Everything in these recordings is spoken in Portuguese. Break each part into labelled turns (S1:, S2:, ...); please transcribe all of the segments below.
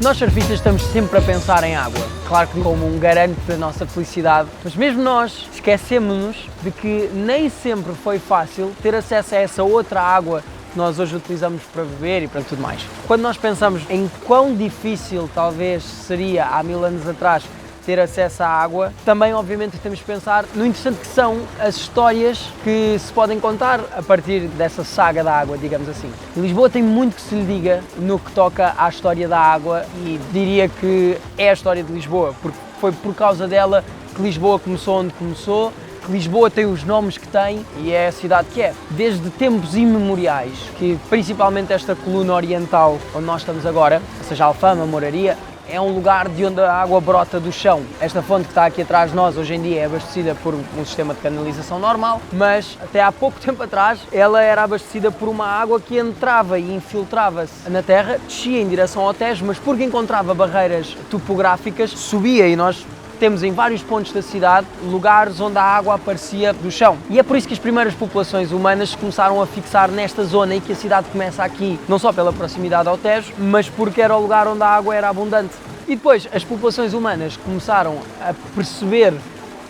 S1: Nós surfistas estamos sempre a pensar em água, claro que como um garante da nossa felicidade, mas mesmo nós esquecemos-nos de que nem sempre foi fácil ter acesso a essa outra água que nós hoje utilizamos para beber e para tudo mais. Quando nós pensamos em quão difícil talvez seria há 1000 anos atrás ter acesso à água, também obviamente temos de pensar no interessante que são as histórias que se podem contar a partir dessa saga da água, digamos assim. Lisboa tem muito que se lhe diga no que toca à história da água e diria que é a história de Lisboa, porque foi por causa dela que Lisboa começou onde começou, que Lisboa tem os nomes que tem e é a cidade que é. Desde tempos imemoriais, que principalmente esta coluna oriental onde nós estamos agora, ou seja, Alfama, Moraria, é um lugar de onde a água brota do chão. Esta fonte que está aqui atrás de nós hoje em dia é abastecida por um sistema de canalização normal, mas até há pouco tempo atrás ela era abastecida por uma água que entrava e infiltrava-se na terra, descia em direção ao Tejo, mas porque encontrava barreiras topográficas, subia e nós temos em vários pontos da cidade lugares onde a água aparecia do chão. E é por isso que as primeiras populações humanas se começaram a fixar nesta zona e que a cidade começa aqui, não só pela proximidade ao Tejo, mas porque era o lugar onde a água era abundante. E depois as populações humanas começaram a perceber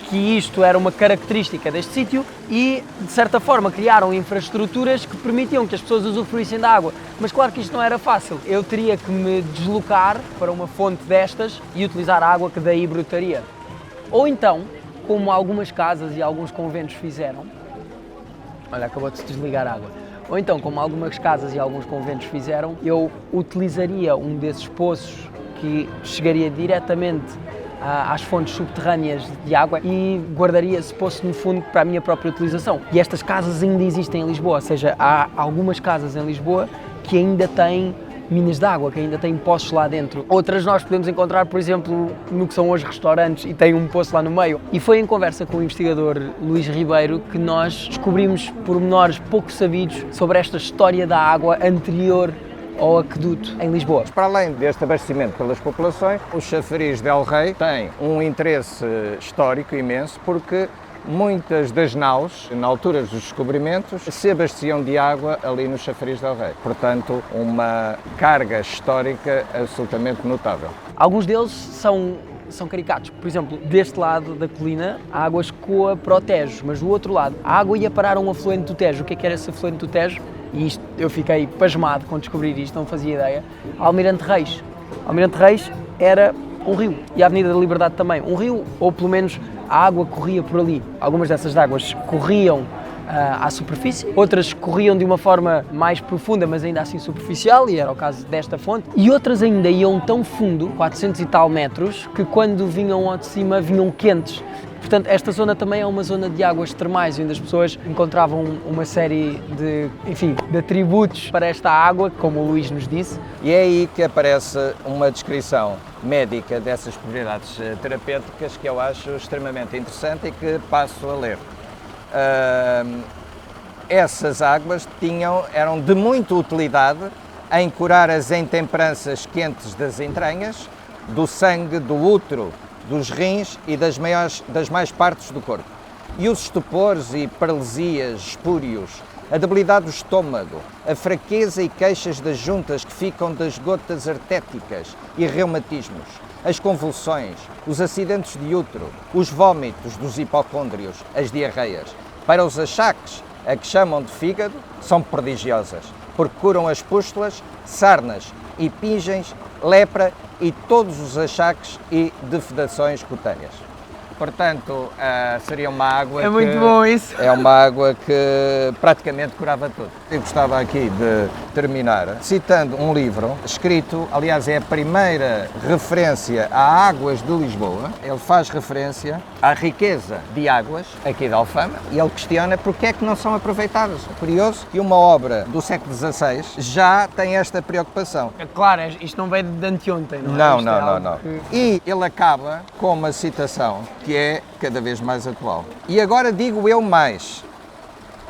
S1: que isto era uma característica deste sítio e, de certa forma, criaram infraestruturas que permitiam que as pessoas usufruíssem da água. Mas claro que isto não era fácil. Eu teria que me deslocar para uma fonte destas e utilizar a água que daí brotaria. Ou então, como algumas casas e alguns conventos fizeram, olha, acabou de se desligar a água. Ou então, como algumas casas e alguns conventos fizeram, eu utilizaria um desses poços que chegaria diretamente às fontes subterrâneas de água e guardaria esse poço no fundo para a minha própria utilização. E estas casas ainda existem em Lisboa, ou seja, há algumas casas em Lisboa que ainda têm minas de água, que ainda têm poços lá dentro. Outras nós podemos encontrar, por exemplo, no que são hoje restaurantes e tem um poço lá no meio. E foi em conversa com o investigador Luís Ribeiro que nós descobrimos pormenores pouco sabidos sobre esta história da água anterior ao aqueduto em Lisboa.
S2: Para além deste abastecimento pelas populações, o chafariz de El Rei tem um interesse histórico imenso porque muitas das naus, na altura dos descobrimentos, se abasteciam de água ali no chafariz de El Rei. Portanto, uma carga histórica absolutamente notável.
S1: Alguns deles são caricatos. Por exemplo, deste lado da colina, a água escoa para o Tejo, mas do outro lado, a água ia parar a um afluente do Tejo. O que é que era esse afluente do Tejo? E isto, eu fiquei pasmado quando descobri isto, não fazia ideia. Almirante Reis. Almirante Reis era um rio, e a Avenida da Liberdade também. Um rio, ou pelo menos a água corria por ali. Algumas dessas águas corriam à superfície, outras corriam de uma forma mais profunda, mas ainda assim superficial, e era o caso desta fonte, e outras ainda iam tão fundo, 400 e tal metros, que quando vinham ao de cima vinham quentes. Portanto, esta zona também é uma zona de águas termais, onde as pessoas encontravam uma série de atributos para esta água, como o Luís nos disse.
S2: E é aí que aparece uma descrição médica dessas propriedades terapêuticas que eu acho extremamente interessante e que passo a ler. Essas águas eram de muita utilidade em curar as intemperanças quentes das entranhas, do sangue, do útero, dos rins e das mais partes do corpo. E os estupores e paralisias, espúrios, a debilidade do estômago, a fraqueza e queixas das juntas que ficam das gotas artéticas e reumatismos, as convulsões, os acidentes de útero, os vômitos dos hipocôndrios, as diarreias. Para os achaques, a que chamam de fígado, são prodigiosas, porque curam as pústulas, sarnas, epingens, lepra e todos os achaques e defedações cutâneas. Portanto, seria uma água
S1: É muito bom isso.
S2: É uma água que praticamente curava tudo. Eu gostava aqui de terminar citando um livro escrito, aliás, é a primeira referência a águas de Lisboa. Ele faz referência à riqueza de águas aqui de Alfama e ele questiona porque é que não são aproveitadas. É curioso que uma obra do século XVI já tem esta preocupação.
S1: É claro, isto não veio de anteontem, não é?
S2: Não. E ele acaba com uma citação que é cada vez mais atual. E agora digo eu mais,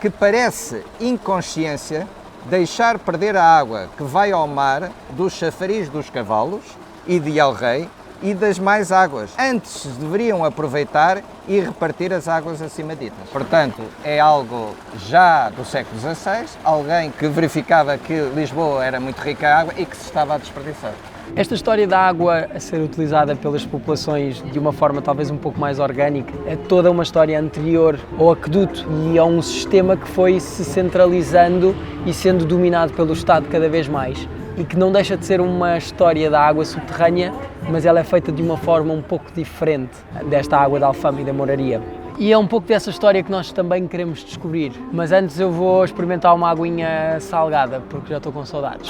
S2: que parece inconsciência deixar perder a água que vai ao mar do chafariz dos cavalos e de El Rei e das mais águas. Antes deveriam aproveitar e repartir as águas acima ditas. Portanto, é algo já do século XVI, alguém que verificava que Lisboa era muito rica em água e que se estava a desperdiçar.
S1: Esta história da água a ser utilizada pelas populações de uma forma talvez um pouco mais orgânica é toda uma história anterior ao aqueduto e a um sistema que foi se centralizando e sendo dominado pelo Estado cada vez mais e que não deixa de ser uma história da água subterrânea, mas ela é feita de uma forma um pouco diferente desta água da Alfama e da Moraria. E é um pouco dessa história que nós também queremos descobrir, mas antes eu vou experimentar uma aguinha salgada porque já estou com saudades.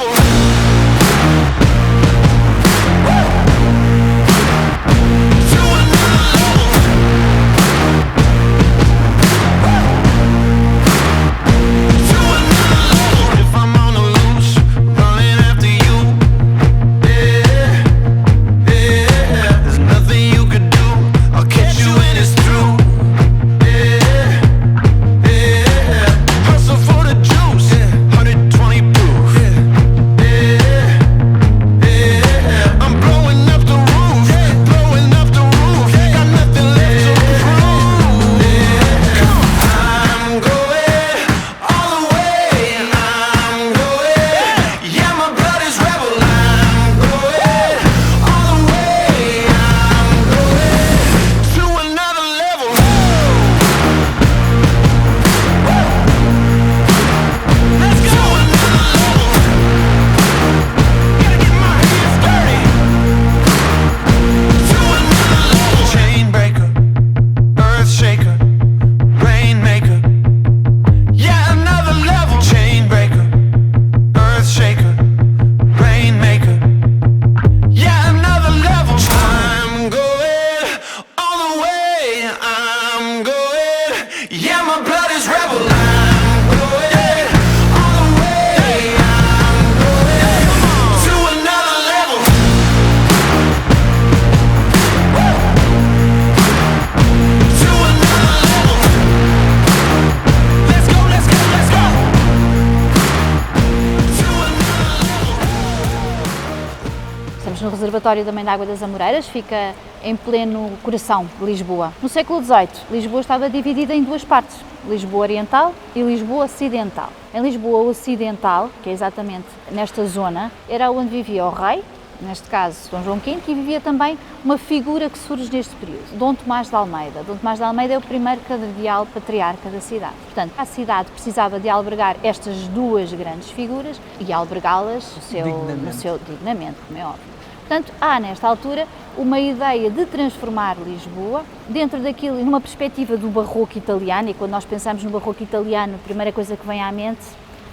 S3: No reservatório da Mãe d'Água das Amoreiras, fica em pleno coração de Lisboa. No século XVIII, Lisboa estava dividida em duas partes, Lisboa Oriental e Lisboa Ocidental. Em Lisboa Ocidental, que é exatamente nesta zona, era onde vivia o rei, neste caso Dom João V, e vivia também uma figura que surge neste período, Dom Tomás de Almeida. Dom Tomás de Almeida é o primeiro cardeal patriarca da cidade. Portanto, a cidade precisava de albergar estas duas grandes figuras e albergá-las dignamente, como é óbvio. Portanto, há nesta altura uma ideia de transformar Lisboa dentro daquilo, numa perspectiva do barroco italiano, e quando nós pensamos no barroco italiano, a primeira coisa que vem à mente,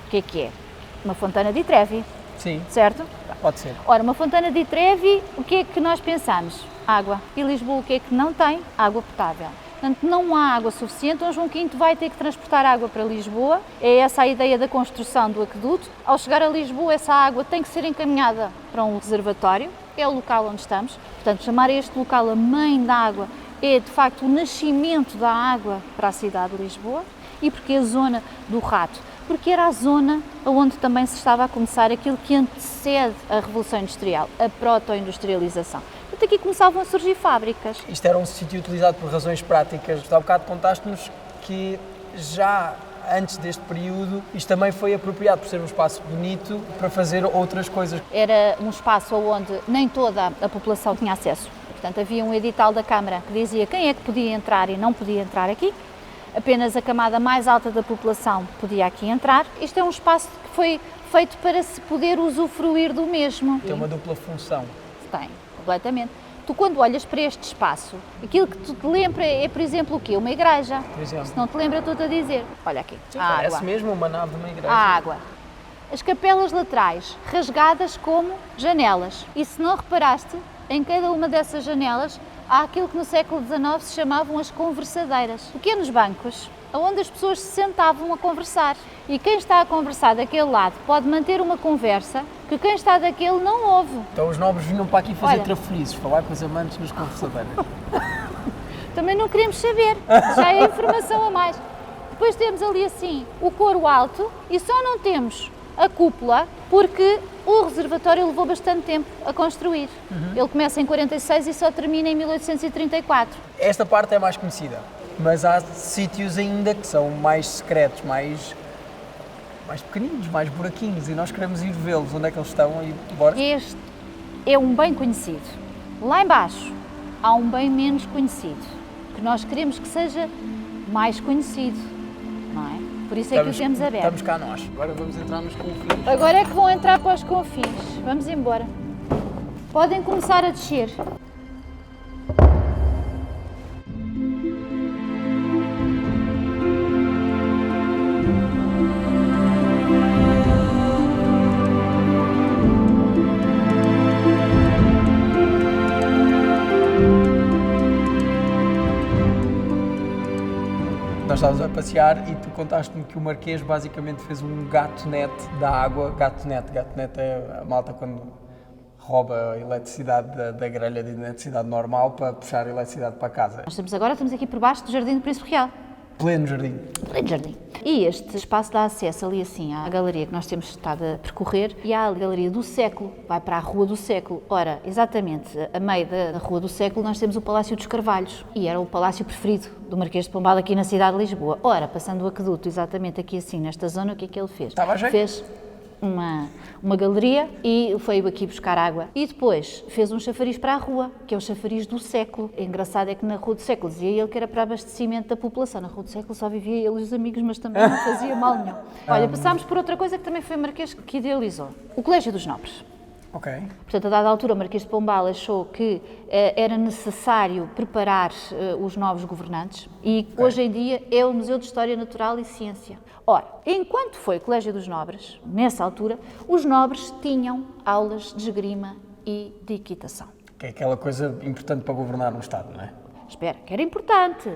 S3: o que é? Uma Fontana di Trevi.
S1: Sim.
S3: Certo?
S1: Pode ser.
S3: Ora, uma Fontana di Trevi, o que é que nós pensamos? Água. E Lisboa o que é que não tem? Água potável. Portanto, não há água suficiente, Dom João V vai ter que transportar água para Lisboa. É essa a ideia da construção do aqueduto. Ao chegar a Lisboa, essa água tem que ser encaminhada para um reservatório, é o local onde estamos. Portanto, chamar este local a Mãe d'Água é, de facto, o nascimento da água para a cidade de Lisboa. E porque a zona do Rato? Porque era a zona onde também se estava a começar aquilo que antecede a Revolução Industrial, a proto-industrialização. Portanto, aqui começavam a surgir fábricas.
S1: Isto era um sítio utilizado por razões práticas. Há bocado contaste-nos que já antes deste período isto também foi apropriado por ser um espaço bonito para fazer outras coisas.
S3: Era um espaço onde nem toda a população tinha acesso. Portanto, havia um edital da Câmara que dizia quem é que podia entrar e não podia entrar aqui. Apenas a camada mais alta da população podia aqui entrar. Isto é um espaço que foi feito para se poder usufruir do mesmo.
S1: Tem uma dupla função.
S3: Tem, completamente. Tu, quando olhas para este espaço, aquilo que tu te lembra é, por exemplo, o quê? Uma igreja.
S1: Por exemplo.
S3: Se não te lembra, estou-te a dizer. Olha aqui,
S1: Sim,
S3: a
S1: parece
S3: água.
S1: mesmo uma nave de uma igreja.
S3: A água. As capelas laterais, rasgadas como janelas. E se não reparaste, em cada uma dessas janelas há aquilo que no século XIX se chamavam as conversadeiras. Pequenos bancos, onde as pessoas se sentavam a conversar. E quem está a conversar daquele lado pode manter uma conversa que quem está daquele não ouve.
S1: Então os nobres vinham para aqui fazer
S3: Olha.
S1: trafolhices, falar com os amantes nos conversadeiras.
S3: Também não queremos saber, já é informação a mais. Depois temos ali assim o coro alto e só não temos a cúpula, porque o reservatório levou bastante tempo a construir. Ele começa em 46 e só termina em 1834.
S1: Esta parte é mais conhecida, mas há sítios ainda que são mais secretos, mais pequeninos, mais buraquinhos, e nós queremos ir vê-los. Onde é que eles estão? E bora.
S3: Este é um bem conhecido. Lá embaixo há um bem menos conhecido, que nós queremos que seja mais conhecido, não é? Por isso é que o temos aberto.
S1: Estamos cá nós. Agora vamos entrar nos confins.
S3: Agora é que vão entrar para os confins. Vamos embora. Podem começar a descer.
S1: Nós estávamos a passear e tu contaste-me que o Marquês basicamente fez um gato-net da água. Gato-net é a malta quando rouba a eletricidade da grelha de eletricidade normal para puxar a eletricidade para casa.
S3: Nós estamos aqui por baixo do Jardim do Príncipe Real.
S1: Pleno jardim.
S3: Pleno jardim. E este espaço dá acesso ali assim à galeria que nós temos estado a percorrer e há a Galeria do Século, vai para a Rua do Século. Ora, exatamente a meio da Rua do Século nós temos o Palácio dos Carvalhos e era o palácio preferido do Marquês de Pombal aqui na cidade de Lisboa. Ora, passando o aqueduto exatamente aqui assim nesta zona, o que é que ele fez?
S1: Estava a jeito.
S3: Fez uma galeria e foi aqui buscar água. E depois fez um chafariz para a rua, que é o chafariz do Século. O engraçado é que na Rua do Século dizia ele que era para abastecimento da população. Na Rua do Século só vivia ele e os amigos, mas também não fazia mal nenhum. Olha, passámos por outra coisa que também foi o Marquês que idealizou. O Colégio dos Nobres.
S1: Ok.
S3: Portanto, a dada altura, o Marquês de Pombal achou que era necessário preparar os novos governantes e hoje em dia é o Museu de História Natural e Ciência. Ora, enquanto foi o Colégio dos Nobres, nessa altura, os nobres tinham aulas de esgrima e de equitação.
S1: Que é aquela coisa importante para governar um Estado, não é?
S3: Espera, que era importante.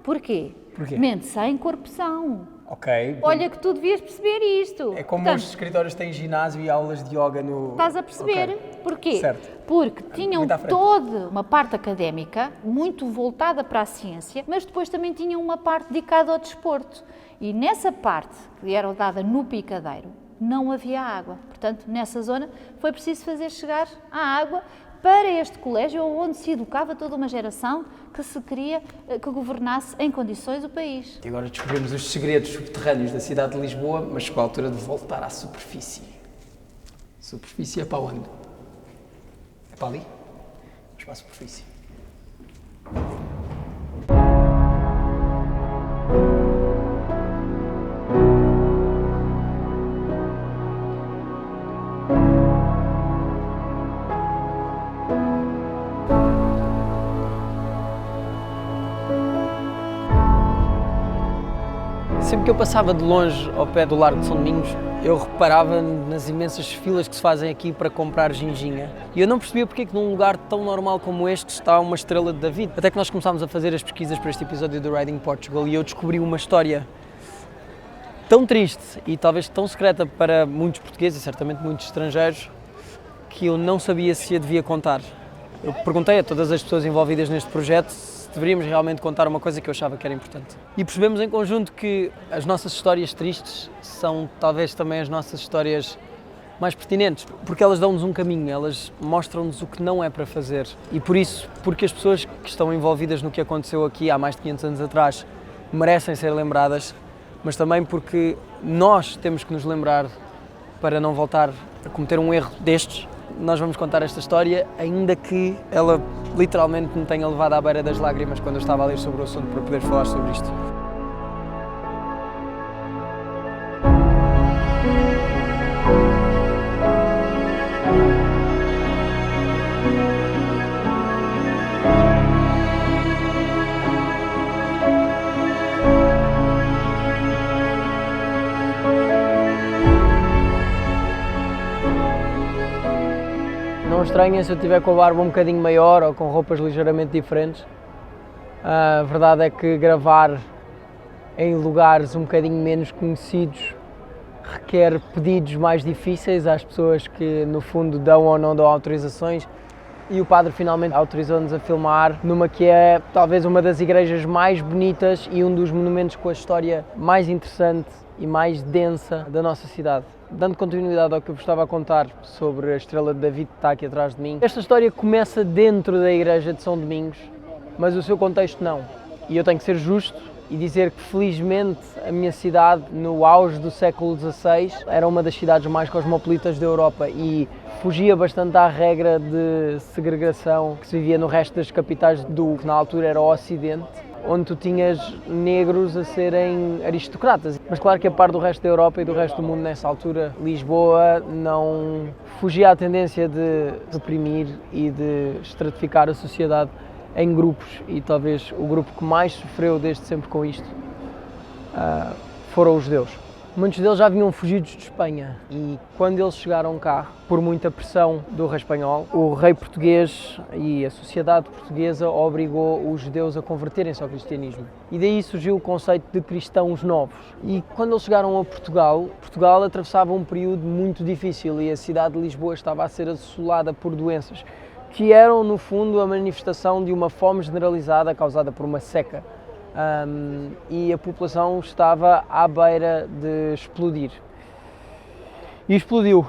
S3: Porquê?
S1: Porquê?
S3: Mente sem corrupção.
S1: Ok.
S3: Olha que tu devias perceber isto.
S1: É como
S3: Portanto,
S1: os escritórios têm ginásio e aulas de yoga no...
S3: estás a perceber?
S1: Ok.
S3: Porquê?
S1: Certo.
S3: Porque tinham
S1: Muito à frente.
S3: toda uma parte académica, muito voltada para a ciência, mas depois também tinham uma parte dedicada ao desporto. E nessa parte, que era dada no picadeiro, não havia água. Portanto, nessa zona foi preciso fazer chegar a água para este colégio, onde se educava toda uma geração que se queria que governasse em condições o país.
S1: E agora descobrimos os segredos subterrâneos da cidade de Lisboa, mas chegou a altura de voltar à superfície. Superfície é para onde? É para ali? Vamos para a superfície. Sempre que eu passava de longe ao pé do Largo de São Domingos, eu reparava nas imensas filas que se fazem aqui para comprar ginginha. E eu não percebia porque é que num lugar tão normal como este está uma estrela de David. Até que nós começámos a fazer as pesquisas para este episódio do Riding Portugal e eu descobri uma história tão triste e talvez tão secreta para muitos portugueses e certamente muitos estrangeiros que eu não sabia se a devia contar. Eu perguntei a todas as pessoas envolvidas neste projeto se deveríamos realmente contar uma coisa que eu achava que era importante. E percebemos em conjunto que as nossas histórias tristes são talvez também as nossas histórias mais pertinentes, porque elas dão-nos um caminho, elas mostram-nos o que não é para fazer. E por isso, porque as pessoas que estão envolvidas no que aconteceu aqui há mais de 500 anos atrás merecem ser lembradas, mas também porque nós temos que nos lembrar para não voltar a cometer um erro destes. Nós vamos contar esta história, ainda que ela literalmente me tenha levado à beira das lágrimas quando eu estava a ler sobre o assunto para poder falar sobre isto. Não estranha se eu estiver com a barba um bocadinho maior ou com roupas ligeiramente diferentes. A verdade é que gravar em lugares um bocadinho menos conhecidos requer pedidos mais difíceis às pessoas que no fundo dão ou não dão autorizações e o padre finalmente autorizou-nos a filmar numa que é talvez uma das igrejas mais bonitas e um dos monumentos com a história mais interessante e mais densa da nossa cidade. dando continuidade ao que eu vos estava a contar sobre a estrela de David que está aqui atrás de mim, esta história começa dentro da igreja de São Domingos, mas o seu contexto não. E eu tenho que ser justo e dizer que, felizmente, a minha cidade, no auge do século XVI, era uma das cidades mais cosmopolitas da Europa e fugia bastante à regra de segregação que se vivia no resto das capitais do que na altura era o Ocidente, onde tu tinhas negros a serem aristocratas. Mas claro que a par do resto da Europa e do resto do mundo nessa altura, Lisboa não fugia à tendência de reprimir e de estratificar a sociedade em grupos, e talvez o grupo que mais sofreu desde sempre com isto foram os judeus. Muitos deles já vinham fugidos de Espanha e quando eles chegaram cá, por muita pressão do rei espanhol, o rei português e a sociedade portuguesa obrigou os judeus a converterem-se ao cristianismo. E daí surgiu o conceito de cristãos novos. E quando eles chegaram a Portugal, Portugal atravessava um período muito difícil e a cidade de Lisboa estava a ser assolada por doenças que eram, no fundo, a manifestação de uma fome generalizada causada por uma seca. E a população estava à beira de explodir. E explodiu.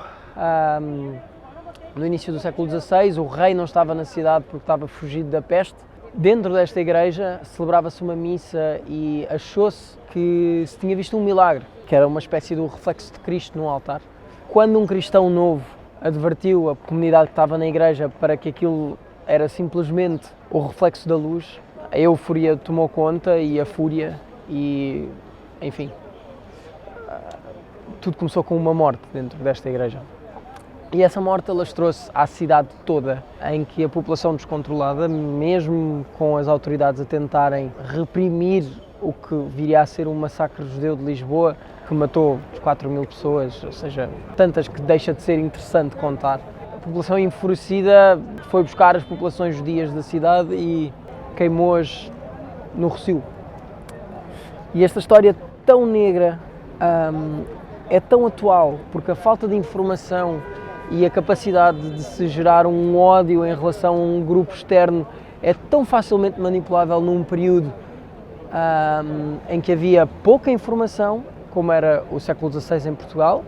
S1: No início do século XVI, o rei não estava na cidade porque estava fugido da peste. Dentro desta igreja celebrava-se uma missa e achou-se que se tinha visto um milagre, que era uma espécie do reflexo de Cristo no altar. Quando um cristão novo advertiu a comunidade que estava na igreja para que aquilo era simplesmente o reflexo da luz, a euforia tomou conta e a fúria e, enfim, tudo começou com uma morte dentro desta igreja. E essa morte alastrou-se à cidade toda, em que a população descontrolada, mesmo com as autoridades a tentarem reprimir o que viria a ser um massacre judeu de Lisboa, que matou 4.000 pessoas, ou seja, tantas que deixa de ser interessante contar. A população enfurecida foi buscar as populações judias da cidade e queimou-as no Rossio. E esta história tão negra é tão atual, porque a falta de informação e a capacidade de se gerar um ódio em relação a um grupo externo é tão facilmente manipulável num período em que havia pouca informação, como era o século XVI em Portugal,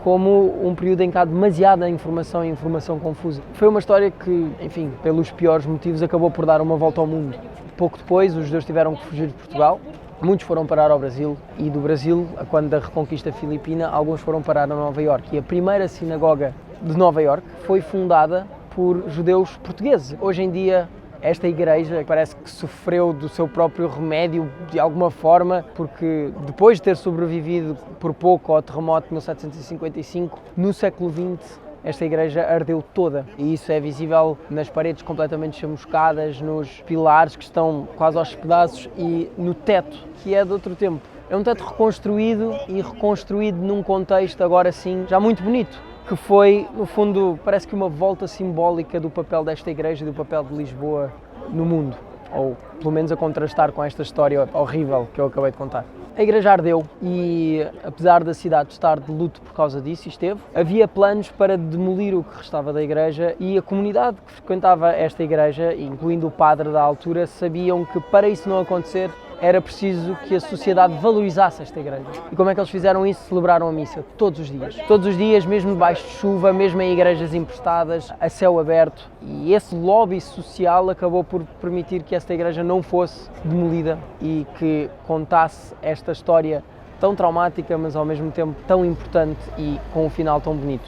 S1: como um período em que há demasiada informação e informação confusa. Foi uma história que, enfim, pelos piores motivos, acabou por dar uma volta ao mundo. Pouco depois, os judeus tiveram que fugir de Portugal, muitos foram parar ao Brasil, e do Brasil, quando da reconquista filipina, alguns foram parar a Nova Iorque. E a primeira sinagoga de Nova Iorque foi fundada por judeus portugueses. Hoje em dia, esta igreja parece que sofreu do seu próprio remédio de alguma forma, porque depois de ter sobrevivido por pouco ao terremoto de 1755, no século XX esta igreja ardeu toda e isso é visível nas paredes completamente chamuscadas, nos pilares que estão quase aos pedaços e no teto, que é de outro tempo. É um teto reconstruído e reconstruído num contexto agora sim já muito bonito, que foi, no fundo, parece que uma volta simbólica do papel desta igreja e do papel de Lisboa no mundo, ou pelo menos a contrastar com esta história horrível que eu acabei de contar. A igreja ardeu e, apesar da cidade estar de luto por causa disso, havia planos para demolir o que restava da igreja e a comunidade que frequentava esta igreja, incluindo o padre da altura, sabiam que para isso não acontecer era preciso que a sociedade valorizasse esta igreja. E como é que eles fizeram isso? Celebraram a missa todos os dias. Todos os dias, mesmo debaixo de chuva, mesmo em igrejas emprestadas, a céu aberto. E esse lobby social acabou por permitir que esta igreja não fosse demolida e que contasse esta história tão traumática, mas ao mesmo tempo tão importante e com um final tão bonito.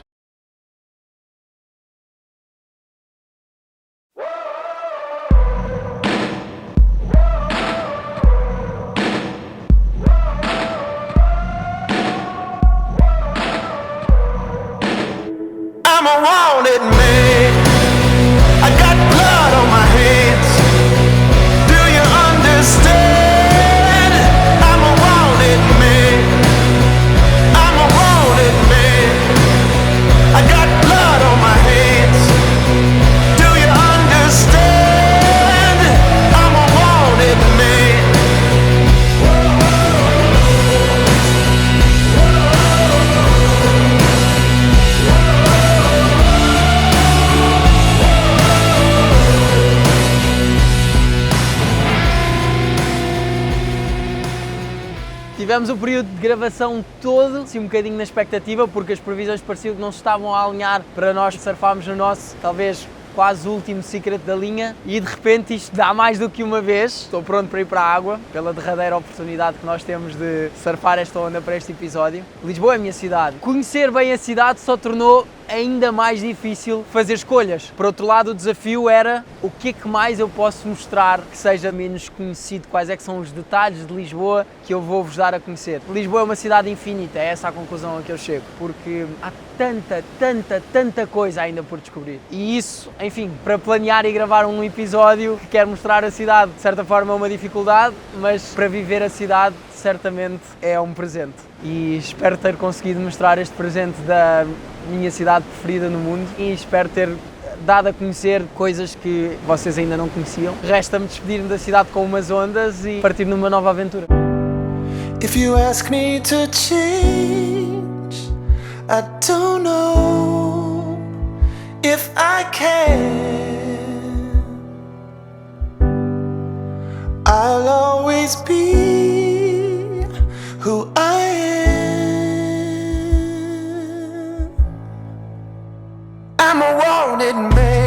S4: I'm a wanted man. I got blood on my hands. Do you understand? I'm a wanted man. I'm a wanted man.
S1: Tivemos o período de gravação todo, assim um bocadinho na expectativa, porque as previsões pareciam que não se estavam a alinhar para nós surfarmos no nosso, talvez, quase o último secret da linha, e de repente isto dá mais do que uma vez. Estou pronto para ir para a água, pela derradeira oportunidade que nós temos de surfar esta onda para este episódio. Lisboa é a minha cidade. Conhecer bem a cidade só tornou ainda mais difícil fazer escolhas. Por outro lado, o desafio era o que é que mais eu posso mostrar que seja menos conhecido, quais é que são os detalhes de Lisboa que eu vou-vos dar a conhecer. Lisboa é uma cidade infinita, é essa a conclusão a que eu chego, porque há tanta coisa ainda por descobrir. E isso, enfim, para planear e gravar um episódio que quer mostrar a cidade, de certa forma é uma dificuldade, mas para viver a cidade certamente é um presente. E espero ter conseguido mostrar este presente da minha cidade preferida no mundo e espero ter dado a conhecer coisas que vocês ainda não conheciam. Resta-me despedir-me da cidade com umas ondas e partir numa nova aventura.
S4: If you ask me to change, I don't know if I can. I'll always be who I am. I'm a wanted man.